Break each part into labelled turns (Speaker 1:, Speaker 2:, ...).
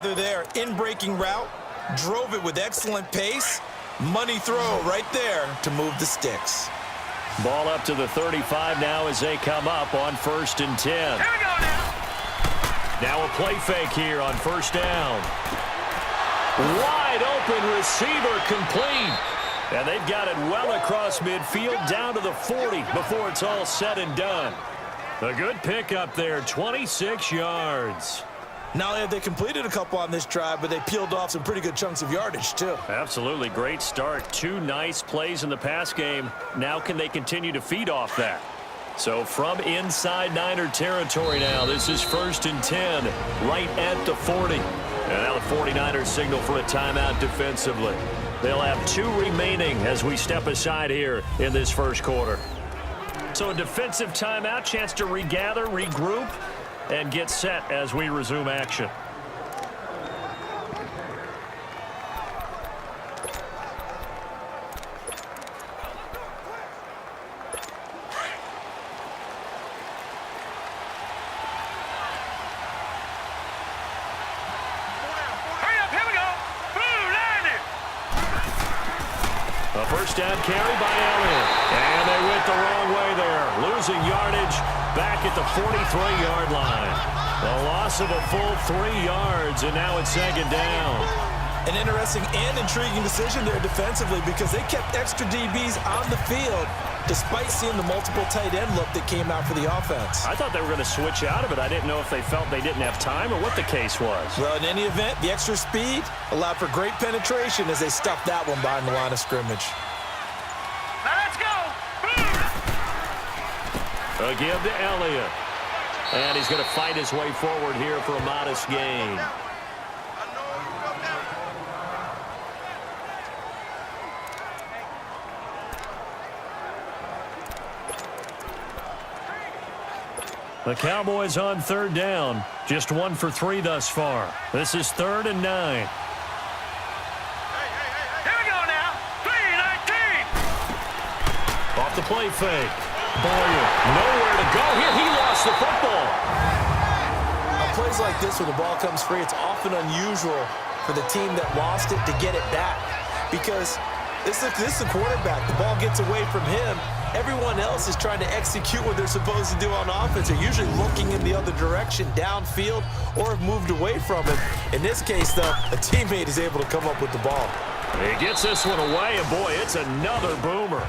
Speaker 1: They're there, in-breaking route, drove it with excellent pace. Money throw right there to move the sticks.
Speaker 2: Ball up to the 35 now as they come up on 1st and 10.
Speaker 3: Here we go now.
Speaker 2: Now a play fake here on 1st down. Wide open receiver complete. And they've got it well across midfield down to the 40 before it's all said and done. A good pickup there, 26 yards.
Speaker 1: Not only have they completed a couple on this drive, but they peeled off some pretty good chunks of yardage, too.
Speaker 2: Absolutely great start. 2 nice plays in the pass game. Now can they continue to feed off that? So from inside Niner territory now, this is 1st and 10, right at the 40. And now the 49ers signal for a timeout defensively. They'll have 2 remaining as we step aside here in this first quarter. So a defensive timeout, chance to regather, regroup, and get set as we resume action.
Speaker 3: Hurry up, here we go. Boom, landed.
Speaker 2: A first down carry by Elliott. And they went the wrong way there. Losing yardage back at the 43-yard line. The loss of a full 3 yards, and now it's 2nd down.
Speaker 1: An interesting and intriguing decision there defensively because they kept extra DBs on the field despite seeing the multiple tight end look that came out for the offense.
Speaker 2: I thought they were going to switch out of it. I didn't know if they felt they didn't have time or what the case was.
Speaker 1: Well, in any event, the extra speed allowed for great penetration as they stuffed that one behind the line of scrimmage.
Speaker 3: Now let's go.
Speaker 2: A give to Elliott. And he's going to fight his way forward here for a modest gain. The Cowboys on 3rd down. Just 1 for 3 thus far. This is 3rd and 9.
Speaker 3: Here we go now. 3-19.
Speaker 2: Off the play fake. Boyer, nowhere to go here. He lost the football.
Speaker 1: On plays like this where the ball comes free, it's often unusual for the team that lost it to get it back because this is the quarterback. The ball gets away from him. Everyone else is trying to execute what they're supposed to do on offense. They're usually looking in the other direction, downfield, or have moved away from him. In this case, though, a teammate is able to come up with the ball.
Speaker 2: He gets this one away, and boy, it's another boomer.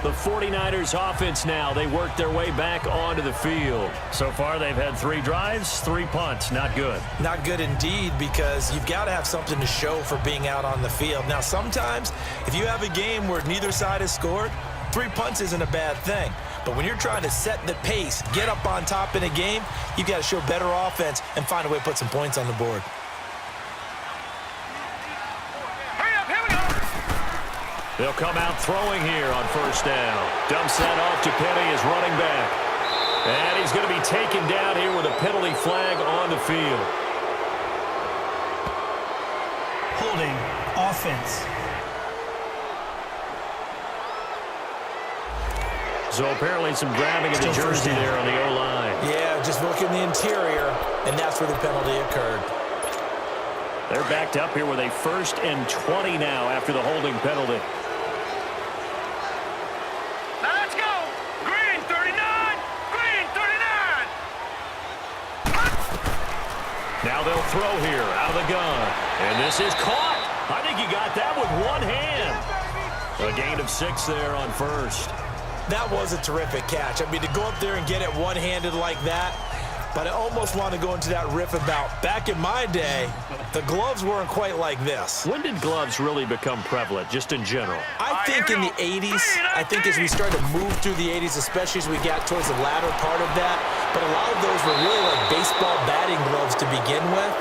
Speaker 2: The 49ers offense now, they work their way back onto the field. So far, they've had 3 drives, 3 punts. Not good.
Speaker 1: Not good indeed because you've got to have something to show for being out on the field. Now, sometimes if you have a game where neither side has scored, 3 punts isn't a bad thing. But when you're trying to set the pace, get up on top in a game, you've got to show better offense and find a way to put some points on the board.
Speaker 2: They'll come out throwing here on 1st down. Dumps that off to Penny as running back. And he's going to be taken down here with a penalty flag on the field.
Speaker 4: Holding offense.
Speaker 2: So apparently some grabbing of the jersey there on the O-line.
Speaker 1: Yeah, just look in the interior, and that's where the penalty occurred.
Speaker 2: They're backed up here with a 1st and 20 now after the holding penalty. Now they'll throw here out of the gun. And this is caught. I think he got that with one hand. A gain of 6 there on 1st.
Speaker 1: That was a terrific catch. I mean, to go up there and get it one-handed like that, but I almost want to go into that riff about back in my day, the gloves weren't quite like this.
Speaker 2: When did gloves really become prevalent, just in general?
Speaker 1: I think in the 80s. I think as we started to move through the 80s, especially as we got towards the latter part of that. But a lot of those were really like baseball batting gloves to begin with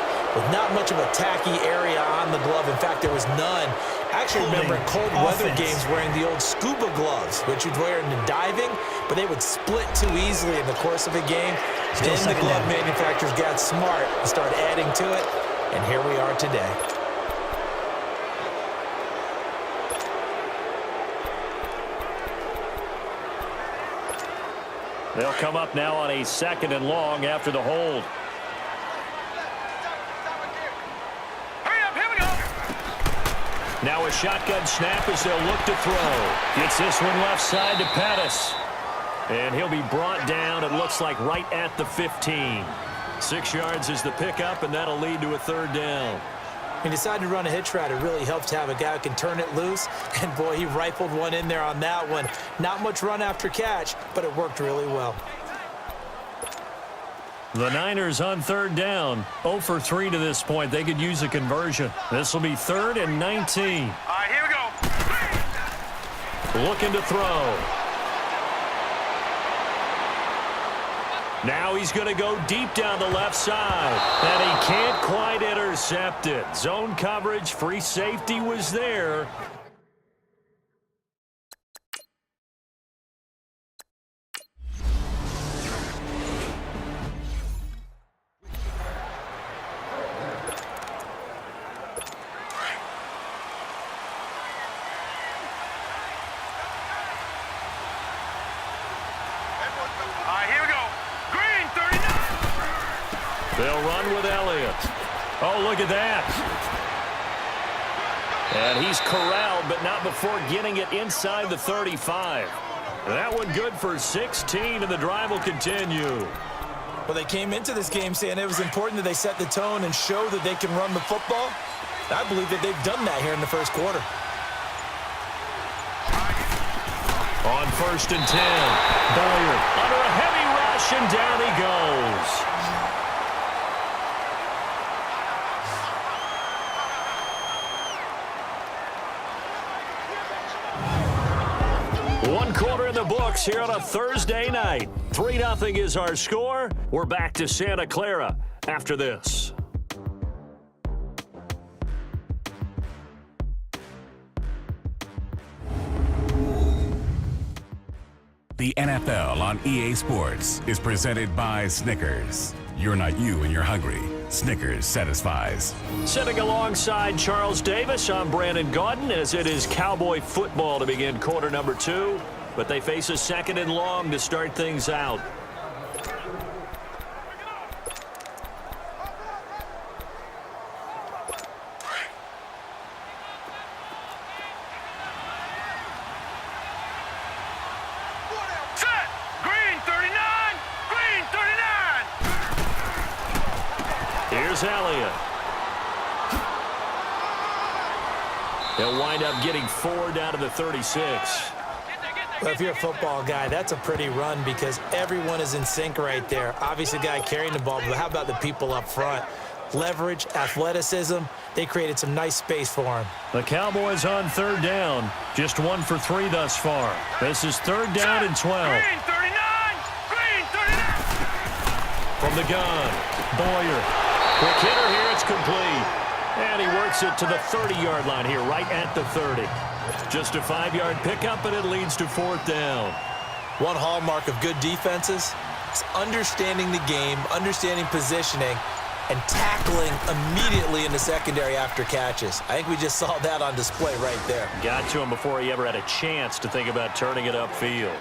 Speaker 1: not much of a tacky area on the glove. In fact, there was none. I actually remember in cold weather games wearing the old scuba gloves, which you'd wear in the diving, but they would split too easily in the course of a game. Then the glove manufacturers got smart and started adding to it, and here we are today.
Speaker 2: They'll come up now on a 2nd and long after the hold.
Speaker 3: Hurry up, here we go.
Speaker 2: Now a shotgun snap as they'll look to throw. Gets this one left side to Pettis. And he'll be brought down, it looks like, right at the 15. 6 yards is the pickup, and that'll lead to a 3rd down.
Speaker 1: He decided to run a hitch route. It really helps to have a guy who can turn it loose. And, boy, he rifled one in there on that one. Not much run after catch, but it worked really well.
Speaker 2: The Niners on 3rd down. 0 for 3 to this point. They could use a conversion. This will be 3rd and 19.
Speaker 3: All right, here we go.
Speaker 2: Looking to throw. Now he's going to go deep down the left side. And he can't quite intercept it. Zone coverage, free safety was there.
Speaker 3: All right, here we go. Green, 39.
Speaker 2: They'll run with Elliott. Oh, look at that. And he's corralled, but not before getting it inside the 35. That one good for 16, and the drive will continue.
Speaker 1: Well, they came into this game saying it was important that they set the tone and show that they can run the football. I believe that they've done that here in the first quarter.
Speaker 2: On 1st and 10, Boyer under a heavy rush, and down he goes. One quarter in the books here on a Thursday night. 3-0 is our score. We're back to Santa Clara after this.
Speaker 5: The NFL on EA Sports is presented by Snickers. You're not you and you're hungry. Snickers satisfies.
Speaker 2: Sitting alongside Charles Davis, I'm Brandon Gaudin, as it is Cowboy football to begin quarter number 2. But they face a 2nd and long to start things out.
Speaker 3: Set. Green, 39. Green, 39.
Speaker 2: Here's Elliott. They'll wind up getting 4 down to the 36.
Speaker 1: Well, if you're a football guy, that's a pretty run because everyone is in sync right there. Obviously, the guy carrying the ball, but how about the people up front? Leverage, athleticism, they created some nice space for him.
Speaker 2: The Cowboys on 3rd down. Just 1 for 3 thus far. This is 3rd down and 12.
Speaker 3: Green, 39. Green, 39.
Speaker 2: From the gun, Boyer. Quick hitter here, it's complete. And he works it to the 30-yard line here, right at the 30. Just a 5-yard pickup, and it leads to 4th down.
Speaker 1: One hallmark of good defenses is understanding the game, understanding positioning, and tackling immediately in the secondary after catches. I think we just saw that on display right there.
Speaker 2: Got to him before he ever had a chance to think about turning it upfield.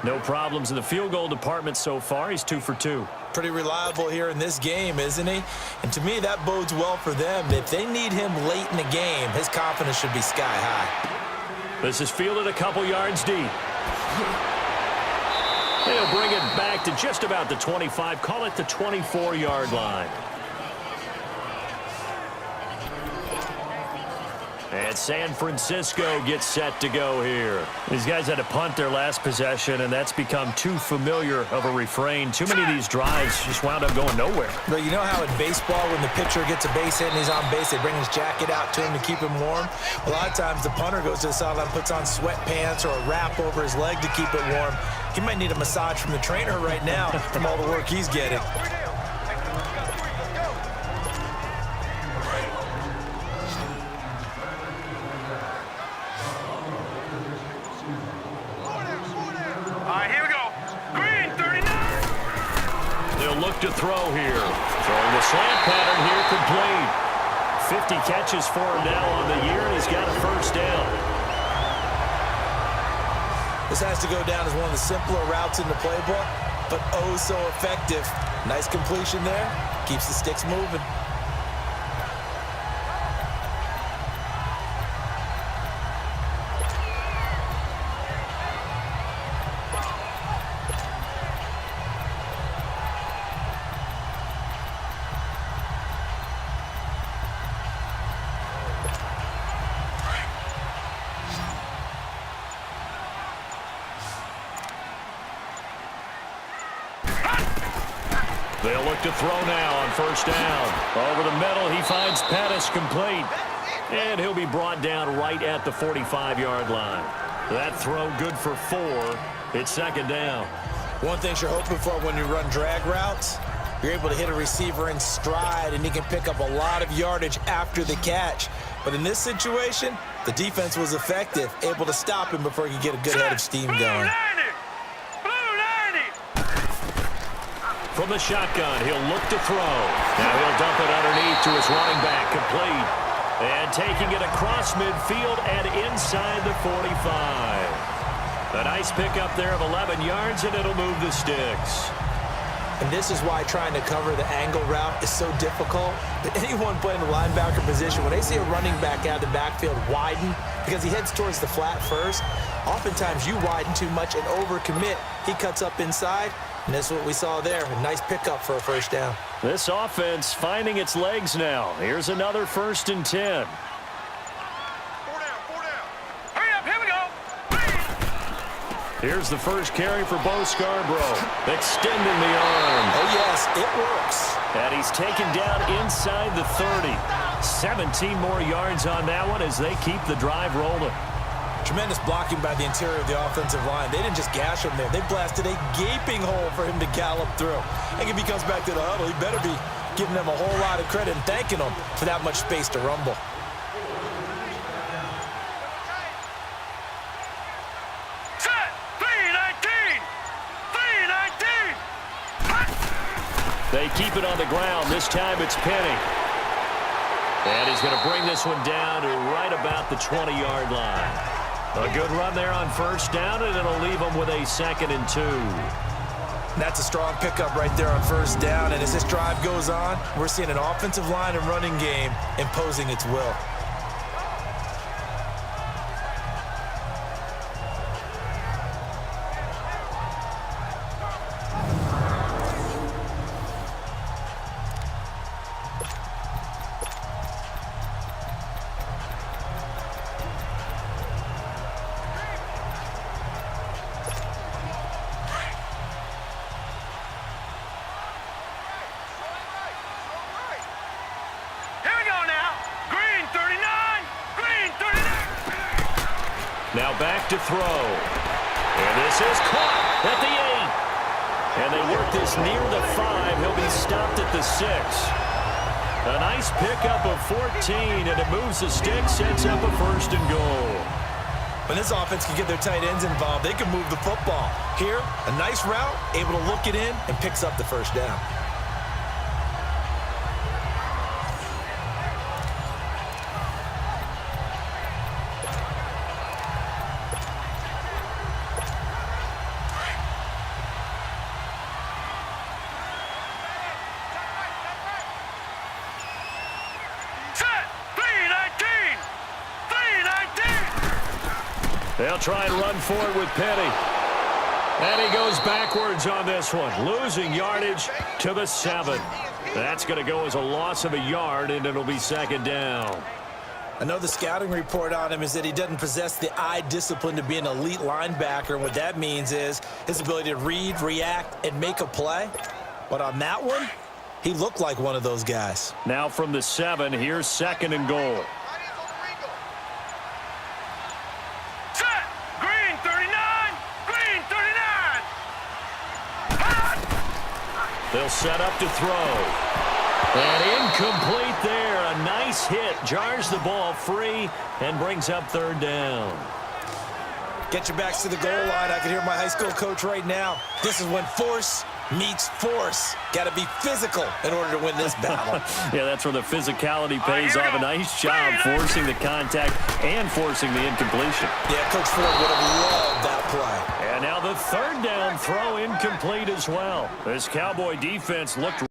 Speaker 2: No problems in the field goal department so far. He's 2 for 2.
Speaker 1: Pretty reliable here in this game, isn't he? And to me, that bodes well for them. If they need him late in the game, his confidence should be sky high.
Speaker 2: This is fielded a couple yards deep. They'll bring it back to just about the 25. Call it the 24-yard line. And San Francisco gets set to go here. These guys had to punt their last possession, and that's become too familiar of a refrain. Too many of these drives just wound up going nowhere.
Speaker 1: But you know how in baseball, when the pitcher gets a base hit and he's on base, they bring his jacket out to him to keep him warm? A lot of times the punter goes to the sideline, puts on sweatpants or a wrap over his leg to keep it warm. He might need a massage from the trainer right now from all the work he's getting.
Speaker 2: Look to throw here. Throwing the slant pattern here complete. 50 catches for him now on the year, and he's got a first down.
Speaker 1: This has to go down as one of the simpler routes in the playbook. but oh so effective. Nice completion there. Keeps the sticks moving.
Speaker 2: They'll look to throw now on first down. Over the middle, he finds Pettis complete. And he'll be brought down right at the 45-yard line. That throw good for 4. It's second down.
Speaker 1: One thing you're hoping for when you run drag routes, you're able to hit a receiver in stride, and he can pick up a lot of yardage after the catch. But in this situation, the defense was effective, able to stop him before he could get a good head of steam going.
Speaker 2: From the shotgun, he'll look to throw. Now he'll dump it underneath to his running back, complete. And taking it across midfield and inside the 45. A nice pickup there of 11 yards, and it'll move the sticks.
Speaker 1: And this is why trying to cover the angle route is so difficult. But anyone playing the linebacker position, when they see a running back out of the backfield widen, because he heads towards the flat first, oftentimes you widen too much and overcommit. He cuts up inside, and that's what we saw there. A nice pickup for a first down.
Speaker 2: This offense finding its legs now. Here's another 1st and 10.
Speaker 3: 4 down. Hurry up, here we go.
Speaker 2: Here's the first carry for Bo Scarborough. Extending the arm.
Speaker 1: Oh, yes, it works.
Speaker 2: And he's taken down inside the 30. 17 more yards on that one as they keep the drive rolling.
Speaker 1: Tremendous blocking by the interior of the offensive line. They didn't just gash him there. They blasted a gaping hole for him to gallop through. And if he comes back to the huddle, he better be giving them a whole lot of credit and thanking them for that much space to rumble.
Speaker 3: Set. 3-19. 3-19.
Speaker 2: They keep it on the ground. This time it's Penny. And he's going to bring this one down to right about the 20-yard line. A good run there on first down, and it'll leave them with a 2nd and 2.
Speaker 1: That's a strong pickup right there on first down. And as this drive goes on, we're seeing an offensive line and running game imposing its will.
Speaker 2: Now back to throw. And this is caught at the 8. And they work this near the 5. He'll be stopped at the 6. A nice pickup of 14, and it moves the stick, sets up a 1st and goal.
Speaker 1: When this offense can get their tight ends involved, they can move the football. Here, a nice route, able to look it in, and picks up the first down.
Speaker 2: They'll try and run forward with Petty. And he goes backwards on this one, losing yardage to the 7. That's going to go as a loss of a yard, and it'll be 2nd down.
Speaker 1: I know the scouting report on him is that he doesn't possess the eye discipline to be an elite linebacker. And what that means is his ability to read, react, and make a play. But on that one, he looked like one of those guys.
Speaker 2: Now from the 7, here's 2nd and goal. They'll set up to throw. And incomplete there. A nice hit. Jars the ball free and brings up 3rd down.
Speaker 1: Get your backs to the goal line. I can hear my high school coach right now. This is when force meets force. Got to be physical in order to win this battle.
Speaker 2: Yeah, that's where the physicality pays off. A nice job forcing the contact and forcing the incompletion.
Speaker 1: Yeah, Coach Ford would have loved that play.
Speaker 2: And now the third down throw incomplete as well. This Cowboy defense looked